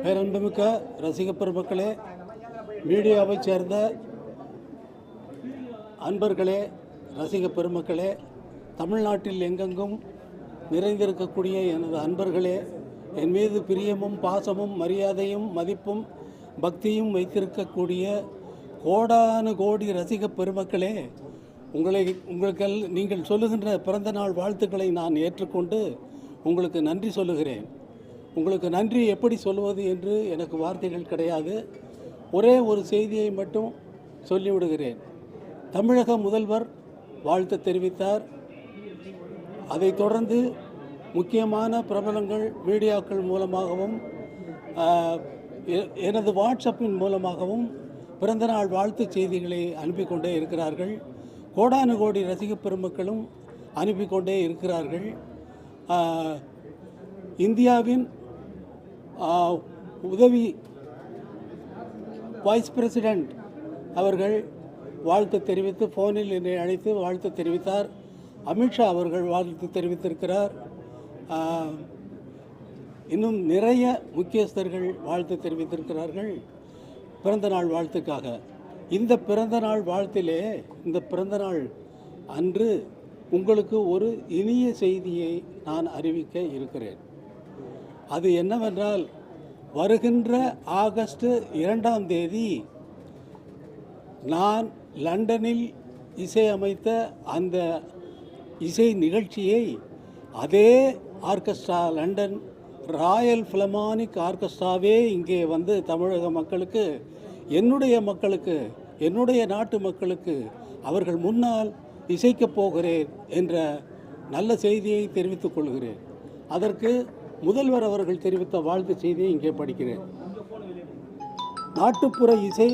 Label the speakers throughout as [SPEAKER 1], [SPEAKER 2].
[SPEAKER 1] பேரன்புமிக்க ரசிக பெருமக்களே, மீடியாவைச் சேர்ந்த அன்பர்களே, ரசிக பெருமக்களே, தமிழ்நாட்டில் எங்கெங்கும் நிறைந்திருக்கக்கூடிய எனது அன்பர்களே, என் மீது பிரியமும் பாசமும் மரியாதையும் மதிப்பும் பக்தியும் வைத்திருக்கக்கூடிய கோடானு கோடி ரசிக பெருமக்களே, உங்களுக்கு நீங்கள் சொல்லுகின்ற பிறந்தநாள் வாழ்த்துக்களை நான் ஏற்றுக்கொண்டு உங்களுக்கு நன்றி சொல்லுகிறேன். உங்களுக்கு நன்றி எப்படி சொல்வது என்று எனக்கு வார்த்தைகள் கிடையாது. ஒரே ஒரு செய்தியை மட்டும் சொல்லிவிடுகிறேன். தமிழக முதல்வர் வாழ்த்து தெரிவித்தார். அதைத் தொடர்ந்து முக்கியமான பிரபலங்கள் மீடியாக்கள் மூலமாகவும் எனது வாட்ஸ்அப்பின் மூலமாகவும் பிறந்தநாள் வாழ்த்து செய்திகளை அனுப்பி கொண்டே இருக்கிறார்கள். கோடானு கோடி ரசிக பெருமக்களும் அனுப்பி கொண்டே இருக்கிறார்கள். இந்தியாவின் உதவி வைஸ் பிரசிடெண்ட் அவர்கள் வாழ்த்து தெரிவித்து ஃபோனில் என்னை அழைத்து வாழ்த்து தெரிவித்தார். அமித்ஷா அவர்கள் வாழ்த்து தெரிவித்திருக்கிறார். இன்னும் நிறைய முக்கியஸ்தர்கள் வாழ்த்து தெரிவித்திருக்கிறார்கள் பிறந்தநாள் வாழ்த்துக்காக. இந்த பிறந்தநாள் வாழ்த்திலே, இந்த பிறந்தநாள் அன்று உங்களுக்கு ஒரு இனிய செய்தியை நான் அறிவிக்க இருக்கிறேன். அது என்னவென்றால், வருகின்ற ஆகஸ்ட் 2ஆம் தேதி நான் லண்டனில் இசையமைத்த அந்த இசை நிகழ்ச்சியை அதே ஆர்கெஸ்ட்ரா, லண்டன் ராயல் ஃபிலமானிக் ஆர்கெஸ்ட்ராவே இங்கே வந்து தமிழக மக்களுக்கு, என்னுடைய மக்களுக்கு, என்னுடைய நாட்டு மக்களுக்கு அவர்கள் முன்னால் இசைக்கப் போகிறேன் என்ற நல்ல செய்தியை தெரிவித்துக் கொள்கிறேன். அதற்கு முதல்வர் அவர்கள் தெரிவித்த வாழ்த்து செய்தியை இங்கே படிக்கிறேன். நாட்டுப்புற இசை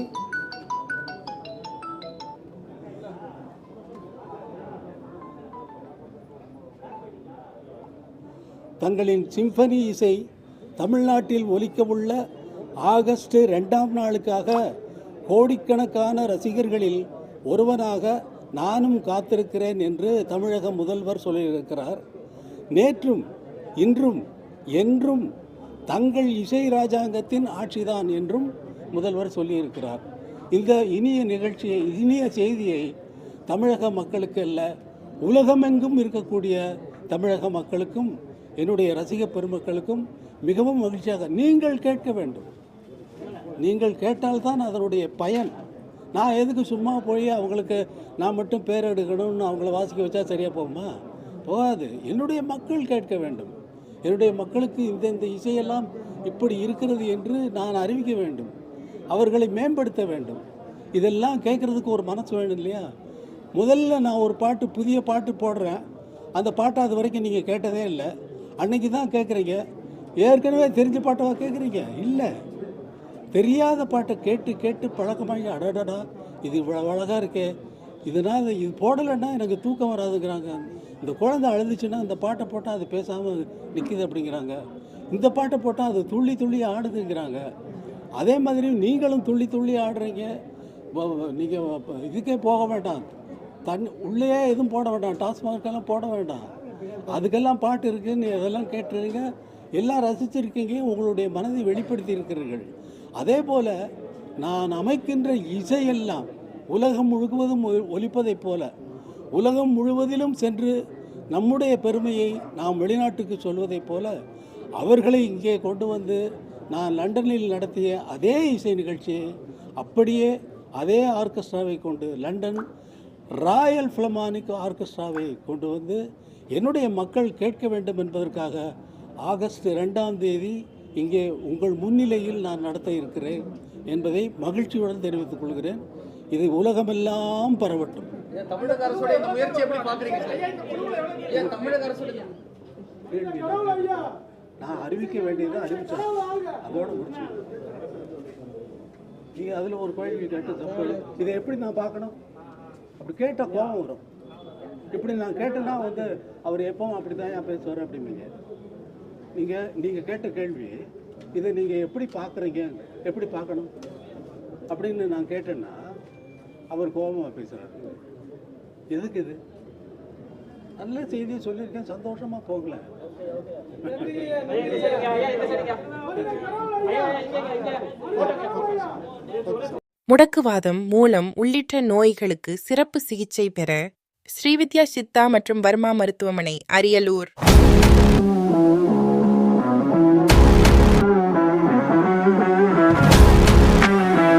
[SPEAKER 1] தங்களின் சிம்பனி இசை தமிழ்நாட்டில் ஒலிக்கவுள்ள ஆகஸ்ட் 2ஆம் நாளுக்காக கோடிக்கணக்கான ரசிகர்களில் ஒருவனாக நானும் காத்திருக்கிறேன் என்று தமிழக முதல்வர் சொல்லியிருக்கிறார். நேற்றும் இன்றும் என்றும் தங்கள் இசை ராஜாங்கத்தின் ஆட்சிதான் என்றும் முதல்வர் சொல்லியிருக்கிறார். இந்த இனிய நிகழ்ச்சியை, இனிய செய்தியை தமிழக மக்களுக்கு அல்ல, உலகமெங்கும் இருக்கக்கூடிய தமிழக மக்களுக்கும் என்னுடைய ரசிக பெருமக்களுக்கும் மிகவும் மகிழ்ச்சியாக நீங்கள் கேட்க வேண்டும். நீங்கள் கேட்டால்தான் அதனுடைய பயன். நான் எதுக்கு சும்மா போய் அவங்களுக்கு நான் மட்டும் பேர் எடுக்கணும்னு அவங்கள வாசிக்க வச்சா சரியாக போகுமா? போகாது. என்னுடைய மக்கள் கேட்க வேண்டும். என்னுடைய மக்களுக்கு இந்த இசையெல்லாம் இப்படி இருக்கிறது என்று நான் அறிவிக்க வேண்டும். அவர்களை மேம்படுத்த வேண்டும். இதெல்லாம் கேட்குறதுக்கு ஒரு மனசு வேணும் இல்லையா? முதல்ல நான் ஒரு பாட்டு, புதிய பாட்டு போடுறேன். அந்த பாட்டை அது வரைக்கும் நீங்கள் கேட்டதே இல்லை. அன்னைக்கு தான் கேட்குறீங்க. ஏற்கனவே தெரிஞ்ச பாட்டவா கேட்குறீங்க? இல்லை, தெரியாத பாட்டை கேட்டு கேட்டு பழக்கமாகி, அடடடா இது இவ்வளோ அழகாக இருக்கே, இதனால் இது போடலைன்னா எனக்கு தூக்கம் வராதுங்கிறாங்க. இந்த குழந்தை அழுதுச்சுன்னா இந்த பாட்டை போட்டால் அது பேசாமல் நிற்கிது அப்படிங்கிறாங்க. இந்த பாட்டை போட்டால் அது துள்ளி துள்ளி ஆடுதுங்கிறாங்க. அதே மாதிரி நீங்களும் துள்ளி துள்ளி ஆடுறீங்க. நீங்கள் இதுக்கே போக வேண்டாம், உள்ளே எதுவும் போட வேண்டாம், டாஸ்மார்க்கெல்லாம் போட வேண்டாம். அதுக்கெல்லாம் பாட்டு இருக்குதுன்னு அதெல்லாம் கேட்டுருங்க. எல்லாம் ரசிச்சிருக்கீங்க, உங்களுடைய மனதை வெளிப்படுத்தி இருக்கிறீர்கள். அதே போல் நான் அமைக்கின்ற இசையெல்லாம் உலகம் முழுவதும் ஒலிப்பதைப் போல உலகம் முழுவதிலும் சென்று நம்முடைய பெருமையை நாம் வெளிநாட்டுக்கு சொல்வதைப் போல அவர்களை இங்கே கொண்டு வந்து நான் லண்டனில் நடத்திய அதே இசை நிகழ்ச்சியை அப்படியே அதே ஆர்கெஸ்ட்ராவை கொண்டு, லண்டன் ராயல் ஃபிலமானிக் ஆர்கெஸ்ட்ராவை கொண்டு வந்து என்னுடைய மக்கள் கேட்க வேண்டும் என்பதற்காக ஆகஸ்ட் 2ஆம் தேதி இங்கே உங்கள் முன்னிலையில் நான் நடத்த இருக்கிறேன் என்பதை மகிழ்ச்சியுடன் தெரிவித்துக் கொள்கிறேன். இது உலகமெல்லாம் பரவட்டும்.
[SPEAKER 2] தமிழக அரசுடைய முயற்சி எப்படி பார்க்குறீங்க? தமிழக அரசுடைய
[SPEAKER 1] நான் அறிவிக்க வேண்டியதை அறிவிச்சேன், அதோட முடிச்சு. நீங்கள் அதில் ஒரு கேள்வி கேட்டு தப்பு. இதை எப்படி நான் பார்க்கணும்? அப்படி கேட்டால் கோபம் வரும். இப்படி நான் கேட்டேன்னா வந்து அவர் எப்பவும் அப்படி தான் ஏன் பேசுவார் அப்படிம்பீங்க. நீங்கள் கேட்ட கேள்வி, இதை நீங்கள் எப்படி பார்க்குறீங்க, எப்படி பார்க்கணும் அப்படின்னு நான் கேட்டேன்னா அவர் கோபமாக பேசுகிறார். எதுக்கு இது? நல்ல செய்தியை சொல்லியிருக்கேன், சந்தோஷமாக போகல.
[SPEAKER 3] முடக்குவாதம், மூலம் உள்ளிட்ட நோய்களுக்கு சிறப்பு சிகிச்சை பெற ஸ்ரீவித்யா சித்தா மற்றும் வர்மா மருத்துவமனை, அரியலூர்.